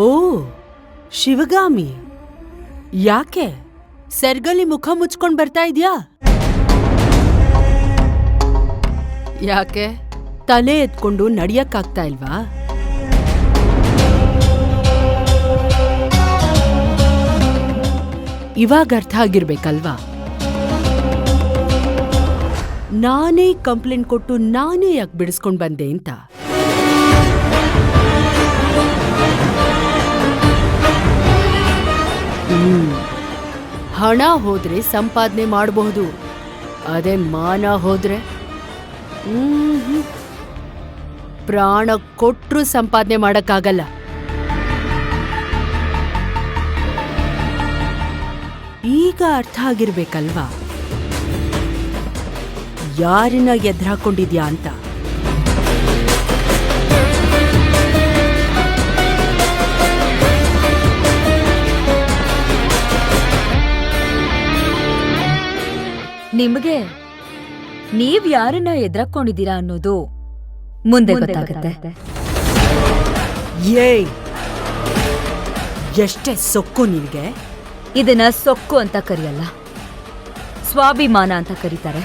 ಓ, ಶಿವಗಾಮಿ, ಯಾಕೆ ಸೆರ್ಗಲಿ ಮುಖ ಮುಚ್ಕೊಂಡ್ ಬರ್ತಾ ಇದ್ಯಾ? ಯಾಕೆ ತಲೆ ಎತ್ಕೊಂಡು ನಡಿಯಕ್ಕಾಗ್ತಾ ಇಲ್ವಾ? ಇವಾಗ ಅರ್ಥ ಆಗಿರ್ಬೇಕಲ್ವಾ? ನಾನೇ ಕಂಪ್ಲೇಂಟ್ ಕೊಟ್ಟು ನಾನೇ ಯಾಕೆ ಬಿಡಿಸ್ಕೊಂಡ್ ಬಂದೆ ಅಂತ. ಹಣ ಹೋದ್ರೆ ಸಂಪಾದನೆ ಮಾಡಬಹುದು, ಅದೇ ಮಾನ ಹೋದ್ರೆ ಪ್ರಾಣ ಕೊಟ್ರೂ ಸಂಪಾದನೆ ಮಾಡಕ್ಕಾಗಲ್ಲ. ಈಗ ಅರ್ಥ ಆಗಿರ್ಬೇಕಲ್ವಾ ಯಾರನ್ನ ಎದ್ರಾಕೊಂಡಿದ್ಯಾ ಅಂತ. ನಿಮಗೆ ನೀವ್ ಯಾರನ್ನ ಎದ್ರಾಕೊಂಡಿದ್ದೀರಾ ಅನ್ನೋದು ಮುಂದೆ ಗೊತ್ತಾಗುತ್ತೆ. ಏಯ್, ಎಷ್ಟೇ ಸೊಕ್ಕು ನಿನಗೆ! ಇದನ್ನ ಸೊಕ್ಕು ಅಂತ ಕರೆಯಲ್ಲ, ಸ್ವಾಭಿಮಾನ ಅಂತ ಕರೀತಾರೆ.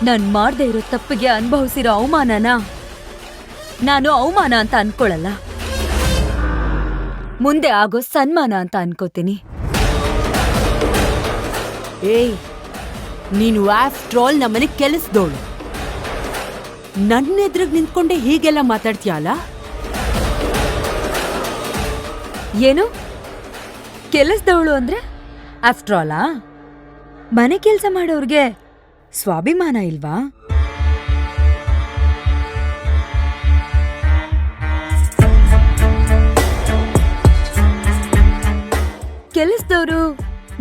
ನಾನ್ ಮಾಡ್ದೇ ಇರೋ ತಪ್ಪಿಗೆ ಅನುಭವಿಸಿರೋ ಅವಮಾನನ ನಾನು ಅವಮಾನ ಅಂತ ಅನ್ಕೊಳಲ್ಲ, ಮುಂದೆ ಆಗೋ ಸನ್ಮಾನ ಅಂತ ಅನ್ಕೋತೀನಿ. ಏಯ್, ನೀನು ಆಫ್ಟರ್ ಆಲ್ ನಮ್ಮನೆ ಕೆಲಸದೋಳು. ನನ್ನ ಎದುರಿಗೆ ನಿಂತ್ಕೊಂಡೆ ಹೀಗೆಲ್ಲ ಮಾತಾಡ್ತೀಯಲ್ಲ? ಏನು ಕೆಲಸದವಳು ಅಂದ್ರೆ ಆಫ್ಟರ್ ಆಲಾ? ಮನೆ ಕೆಲಸ ಮಾಡೋರ್ಗೆ ಸ್ವಾಭಿಮಾನ ಇಲ್ವಾ? ಕೆಲಸದವರು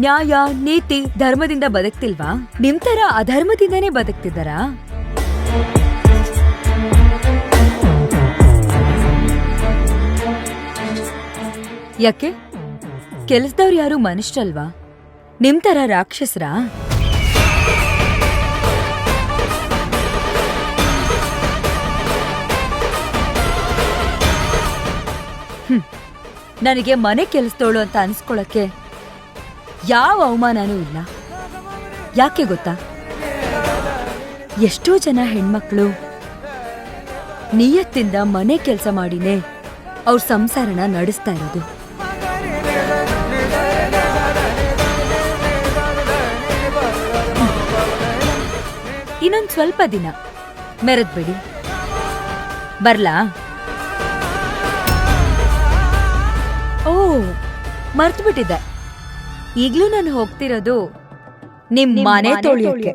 ನ್ಯಾಯ, ನೀತಿ, ಧರ್ಮದಿಂದ ಬದುಕ್ತಿಲ್ವಾ? ನಿಮ್ ತರ ಅಧರ್ಮದಿಂದನೇ ಬದುಕ್ತಿದ್ದಾರಾ? ಯಾಕೆ ಕೆಲಸದವ್ರು ಯಾರು ಮನುಷ್ಯರಲ್ವಾ? ನಿಮ್ ತರ ರಾಕ್ಷಸರಾ? ನನಗೆ ಮನೆ ಕೆಲಸದವಳು ಅಂತ ಅನ್ಸ್ಕೊಳಕ್ಕೆ ಯಾವ ಅವಮಾನನೂ ಇಲ್ಲ. ಯಾಕೆ ಗೊತ್ತಾ? ಎಷ್ಟೋ ಜನ ಹೆಣ್ಮಕ್ಳು ನಿಯತ್ತಿಂದ ಮನೆ ಕೆಲಸ ಮಾಡಿನೇ ಅವ್ರ ಸಂಸಾರನ ನಡೆಸ್ತಾ ಇರೋದು. ಇನ್ನೊಂದ್ ಸ್ವಲ್ಪ ದಿನ ಮೆರೆದ್ಬಿಡಿ. ಬರ್ಲಾ? ಓ, ಮರ್ತ್ಬಿಟ್ಟಿದ್ದೆ, ಈಗ್ಲೂ ನಾನು ಹೋಗ್ತಿರೋದು ನಿಮ್ ಮನೆ ತೊಳಿಯೋಕೆ.